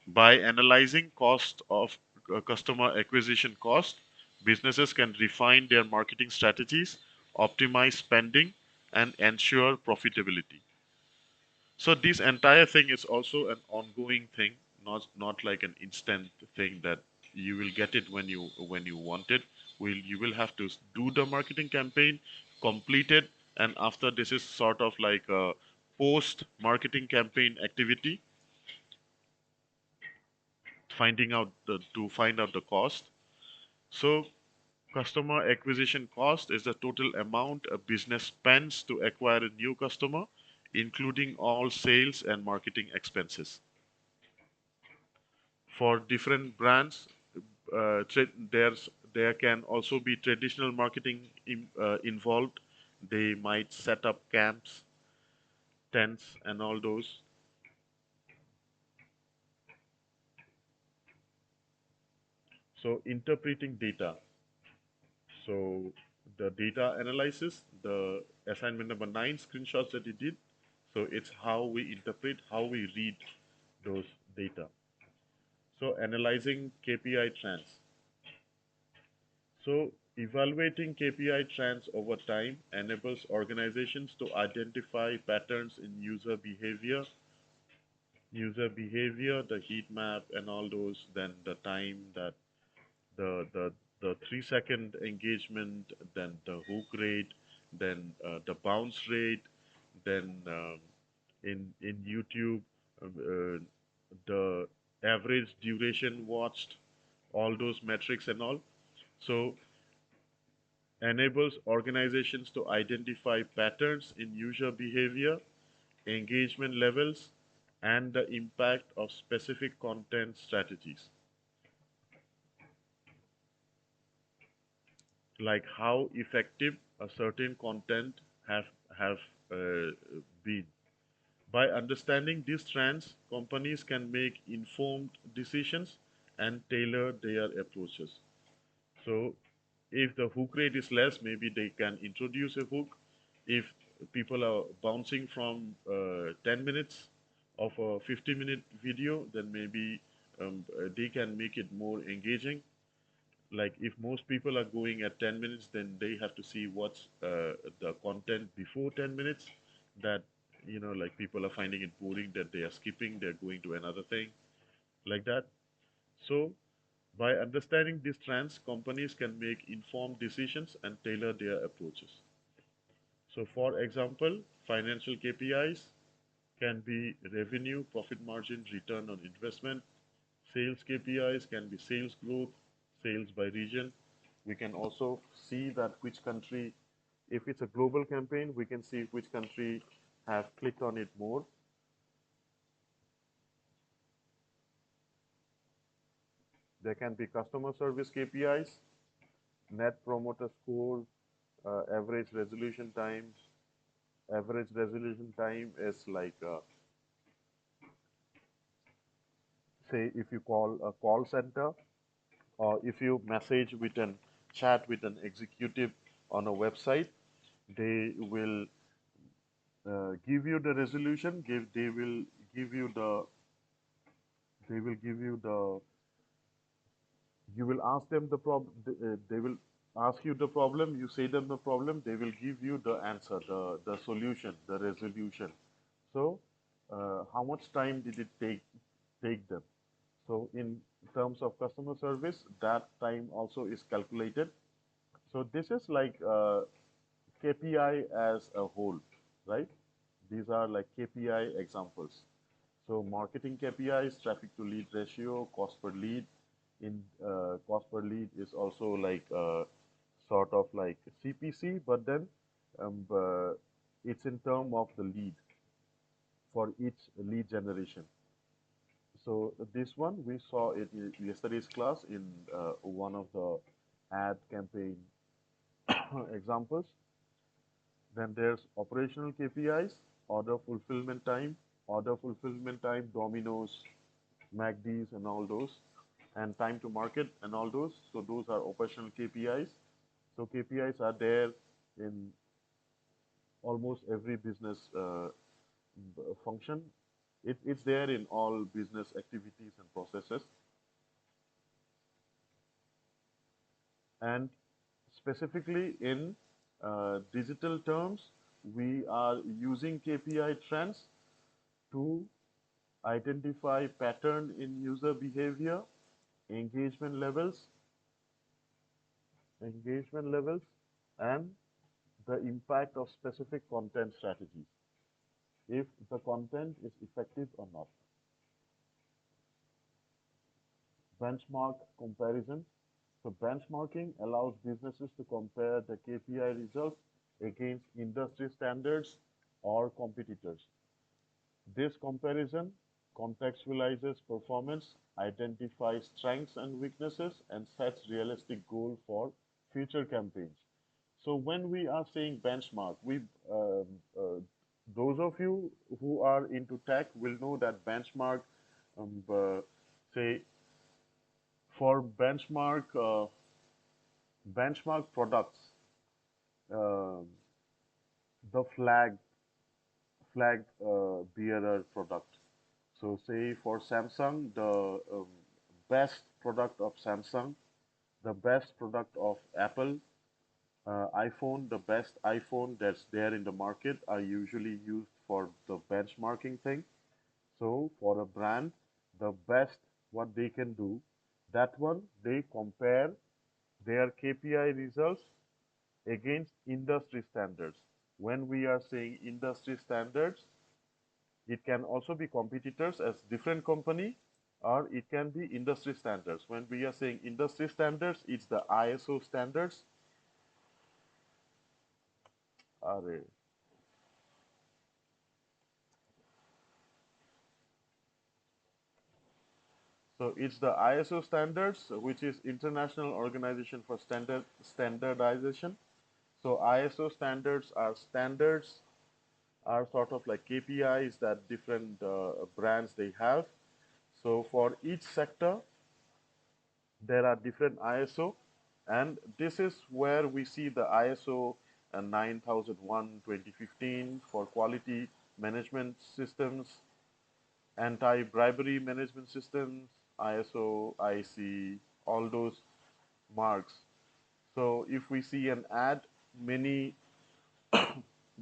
A: By analyzing cost of customer acquisition cost, businesses can refine their marketing strategies, optimize spending, and ensure profitability. So this entire thing is also an ongoing thing, not like an instant thing that you will get it when you want it. You will have to do the marketing campaign, complete it, and after this is sort of like a post marketing campaign activity, to find out the cost. So customer acquisition cost is the total amount a business spends to acquire a new customer, including all sales and marketing expenses. For different brands, there can also be traditional marketing involved. They might set up camps, tents, and all those. So interpreting data. So the data analysis, the assignment number 9 screenshots that you did. So it's how we interpret, how we read those data. So analyzing KPI trends. So evaluating KPI trends over time enables organizations to identify patterns in the heat map and all those, then the time that the 3 second engagement, then the hook rate, then the bounce rate, then in YouTube, the average duration watched, all those metrics and all. So enables organizations to identify patterns in user behavior, engagement levels, and the impact of specific content strategies, like how effective a certain content have uh, been. By understanding these trends, companies can make informed decisions and tailor their approaches. So, if the hook rate is less, maybe they can introduce a hook. If people are bouncing from 10 minutes of a 50-minute video, then maybe they can make it more engaging. Like if most people are going at 10 minutes, then they have to see what's the content before 10 minutes that, like people are finding it boring, that they are skipping, they're going to another thing, like that. So by understanding these trends, companies can make informed decisions and tailor their approaches. So for example, financial KPIs can be revenue, profit margin, return on investment. Sales KPIs can be sales growth, sales by region. We can also see that which country, if it's a global campaign, we can see which country have clicked on it more. There can be customer service KPIs, net promoter score, average resolution time. Average resolution time is like, say, if you call a call center or if you message with an chat with an executive on a website, they will give you the resolution. Give you the they will give you the you will ask them the problem. They will ask you the problem. You say them the problem. They will give you the answer, the solution, the resolution. So, how much time did it take them? So, in terms of customer service, that time also is calculated. So, this is like KPI as a whole, right? These are like KPI examples. So marketing KPIs, traffic to lead ratio, cost per lead. In cost per lead is also like sort of like CPC, but then it's in term of the lead for each lead generation. So this one we saw it in yesterday's class in one of the ad campaign examples. Then there's operational KPIs, order fulfillment time, Domino's, MACDs, and all those, and time to market and all those. So those are operational KPIs. So KPIs are there in almost every business function. It's there in all business activities and processes. And specifically in digital terms, we are using KPI trends to identify pattern in user behavior, engagement levels, engagement levels, and the impact of specific content strategies, if the content is effective or not. Benchmark comparison. So benchmarking allows businesses to compare the KPI results against industry standards or competitors. This comparison contextualizes performance, identifies strengths and weaknesses, and sets realistic goals for future campaigns. So when we are saying benchmark, those of you who are into tech will know that benchmark, say for benchmark products, uh, the flag bearer product. So say for Samsung, the best product of Samsung, the best product of Apple, iPhone, the best iPhone that's there in the market are usually used for the benchmarking thing. So for a brand, the best what they can do, that one they compare their KPI results against industry standards. When we are saying industry standards, it can also be competitors as different company, or it can be industry standards. When we are saying industry standards, it's the ISO standards. RA. So it's the ISO standards, which is International Organization for Standardization. So ISO standards are sort of like KPIs that different brands they have. So for each sector, there are different ISO, and this is where we see the ISO 9001 2015 for quality management systems, anti-bribery management systems, ISO, IC, all those marks. So if we see an ad, many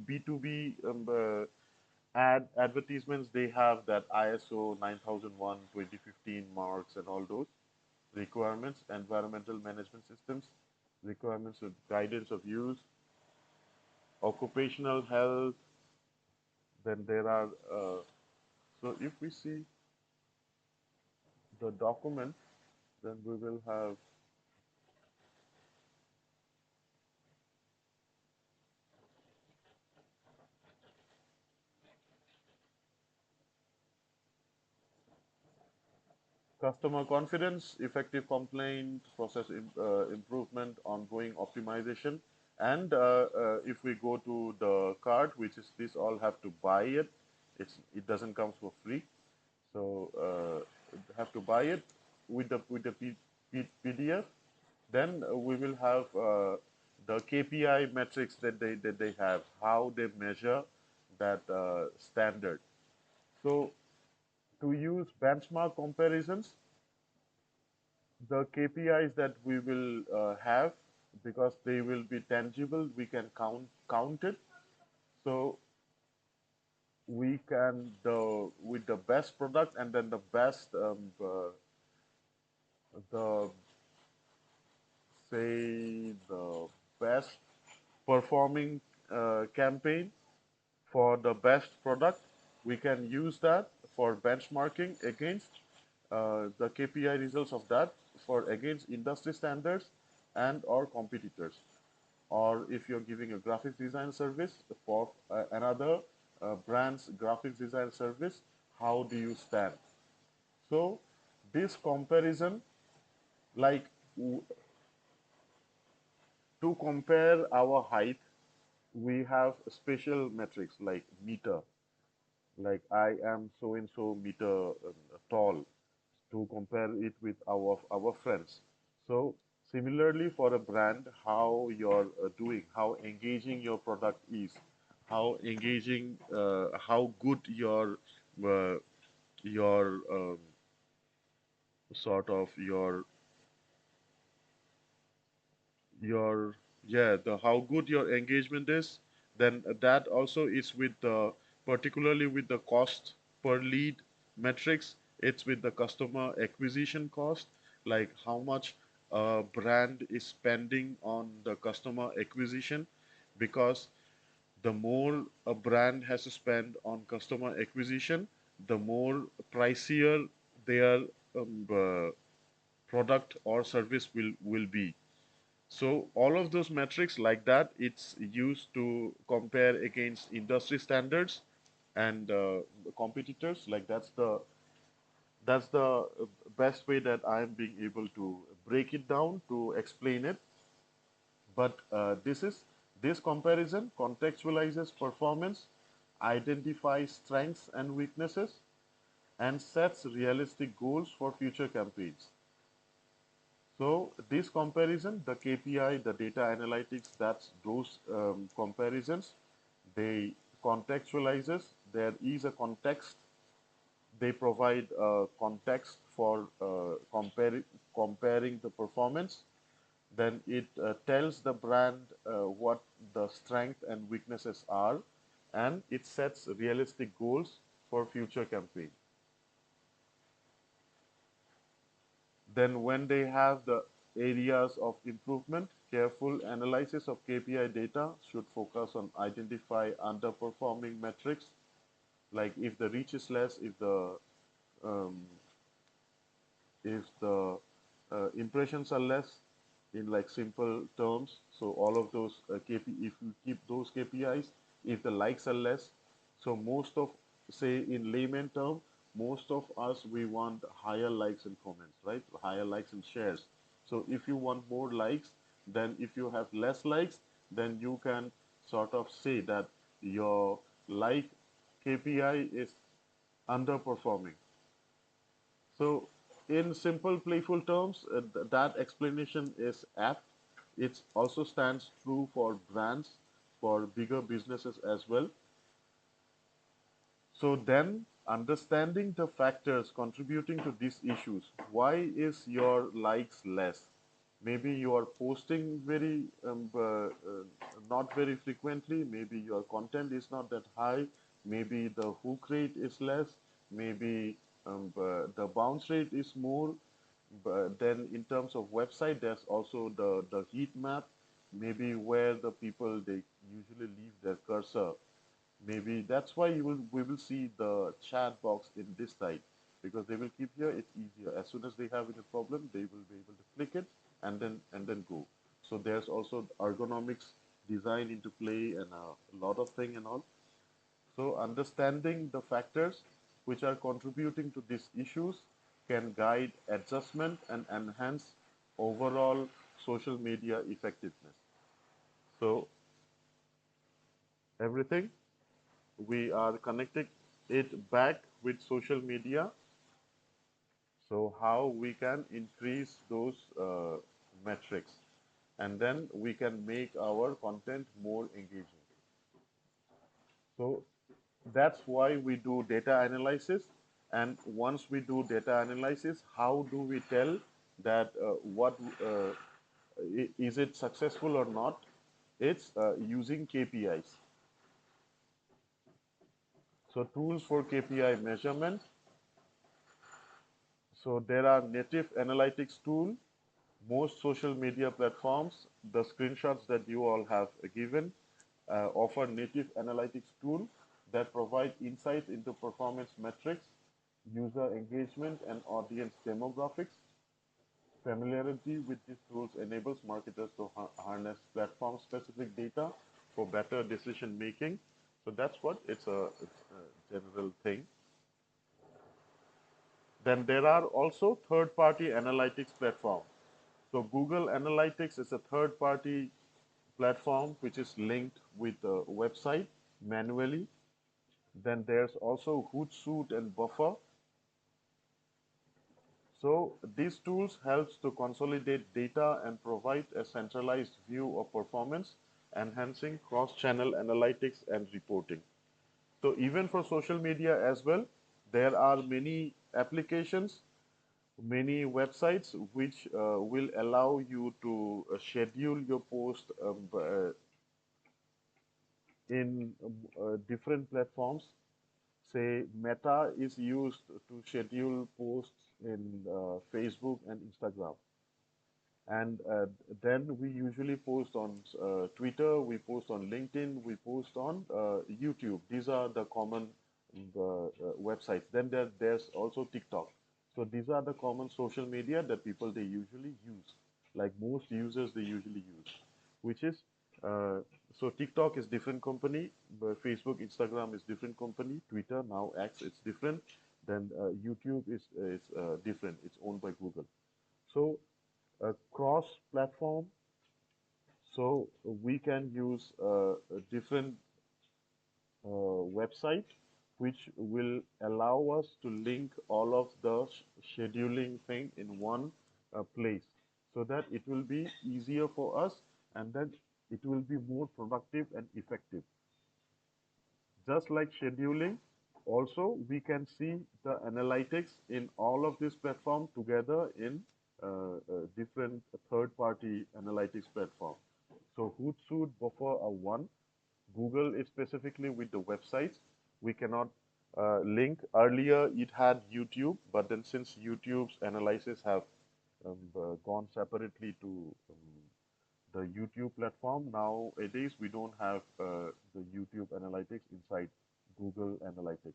A: B2B advertisements, they have that ISO 9001 2015 marks and all those requirements, environmental management systems, requirements of guidance of use, occupational health. Then there are, so if we see the document, then we will have customer confidence, effective complaint, improvement, ongoing optimization. And if we go to the card, which is this all have to buy it, it doesn't come for free. So have to buy it with the PDF. Then we will have the KPI metrics that they have, how they measure that standard. So to use benchmark comparisons, the KPIs that we will have, because they will be tangible, we can count it. So we can the with the best product, and then the best the say the best performing campaign for the best product, we can use that for benchmarking against the KPI results of that for against industry standards and or competitors. Or if you're giving a graphics design service for another brand's graphics design service, how do you stand? So this comparison, like to compare our height, we have special metrics like meter, like I am so and so meter tall, to compare it with our friends. So similarly for a brand, how you're doing, how engaging your product is, how engaging, how good uh, your sort of your yeah the how good your engagement is, then that also is with the particularly with the cost per lead metrics. It's with the customer acquisition cost, like how much a brand is spending on the customer acquisition, because the more a brand has to spend on customer acquisition, the more pricier their product or service will be. So all of those metrics like that, it's used to compare against industry standards and competitors. Like that's the best way that I'm being able to break it down to explain it. But this comparison contextualizes performance, identifies strengths and weaknesses, and sets realistic goals for future campaigns. So this comparison, the KPI, the data analytics, that's those comparisons, they contextualizes. There is a context. They provide context for comparing the performance. Then it tells the brand what the strength and weaknesses are, and it sets realistic goals for future campaign. Then when they have the areas of improvement, careful analysis of KPI data should focus on identify underperforming metrics, like if the reach is less, um, if the impressions are less, in like simple terms. So all of those if you keep those KPIs, if the likes are less, so most of, say in layman term, most of us we want higher likes and comments, right? Higher likes and shares. So if you want more likes, then if you have less likes, then you can sort of say that your like KPI is underperforming. So, in simple, playful terms, that explanation is apt. It also stands true for brands, for bigger businesses as well. So, then understanding the factors contributing to these issues. Why is your likes less? Maybe you are posting very not very frequently. Maybe your content is not that high. Maybe the hook rate is less. Maybe the bounce rate is more. But then in terms of website, there's also the heat map. Maybe where the people they usually leave their cursor. Maybe that's why we will see the chat box in this side, because they will keep here. It's easier. As soon as they have a problem, they will be able to click it and then go. So there's also ergonomics design into play and a lot of thing and all. So understanding the factors which are contributing to these issues can guide adjustment and enhance overall social media effectiveness. So everything we are connecting it back with social media. So how we can increase those metrics, and then we can make our content more engaging. So that's why we do data analysis. And once we do data analysis, how do we tell that what is it successful or not? It's using KPIs. So tools for KPI measurement. So there are native analytics tool. Most social media platforms, the screenshots that you all have given, offer native analytics tool that provide insight into performance metrics, user engagement, and audience demographics. Familiarity with these tools enables marketers to harness platform-specific data for better decision making. So that's what it's a general thing. Then there are also third-party analytics platforms. So Google Analytics is a third-party platform which is linked with the website manually. Then there's also Hootsuite and Buffer. So these tools helps to consolidate data and provide a centralized view of performance, enhancing cross-channel analytics and reporting. So even for social media as well, there are many applications, many websites which will allow you to schedule your post in different platforms. Say Meta is used to schedule posts in Facebook and Instagram. And then we usually post on Twitter, we post on LinkedIn, we post on YouTube. These are the common websites. Then there's also TikTok. So these are the common social media that people they usually use, like most users they usually use, which is uh, so TikTok is different company, but Facebook, Instagram is different company, Twitter now X it's different, then YouTube is different. It's owned by Google. So cross-platform, so we can use a different website which will allow us to link all of the scheduling thing in one place, so that it will be easier for us, and then it will be more productive and effective. Just like scheduling, also we can see the analytics in all of this platform together in different third-party analytics platform. So Hootsuite, Buffer are one. Google is specifically with the websites. We cannot link. Earlier it had YouTube, but then since YouTube's analysis have gone separately to the YouTube platform, nowadays we don't have the YouTube analytics inside Google Analytics.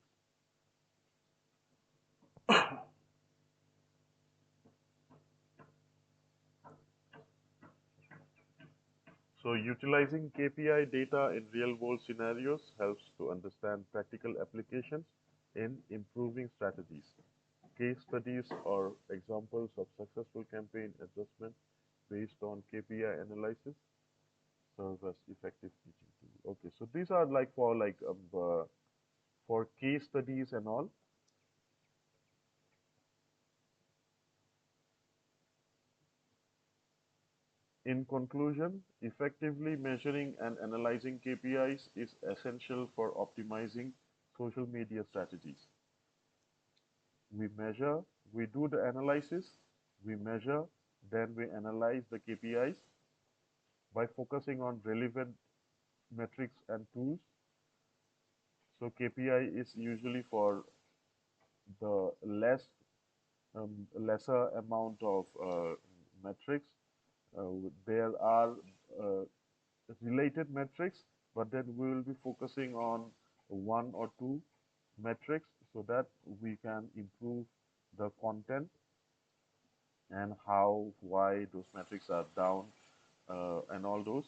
A: So utilizing KPI data in real world scenarios helps to understand practical applications in improving strategies. Case studies or examples of successful campaign adjustment based on KPI analysis serve as effective teaching tool. Okay, so these are like for case studies and all. In conclusion, effectively measuring and analyzing KPIs is essential for optimizing social media strategies. We measure, we do the analysis, we measure, then we analyze the KPIs by focusing on relevant metrics and tools. So KPI is usually for the lesser amount of metrics. There are uh, related metrics, but then we will be focusing on one or two metrics so that we can improve the content and how, why those metrics are down, and all those.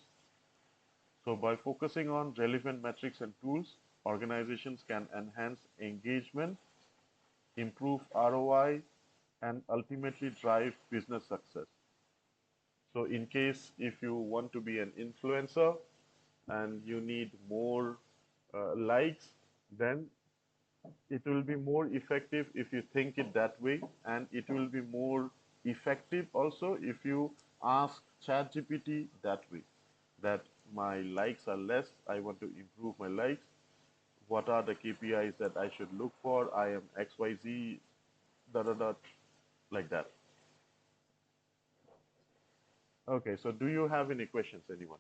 A: So by focusing on relevant metrics and tools, organizations can enhance engagement, improve ROI, and ultimately drive business success. So in case if you want to be an influencer and you need more likes, then it will be more effective if you think it that way, and it will be more effective also if you ask ChatGPT that way. That my likes are less, I want to improve my likes. What are the KPIs that I should look for? I am XYZ, da da da, like that. Okay, so do you have any questions, anyone?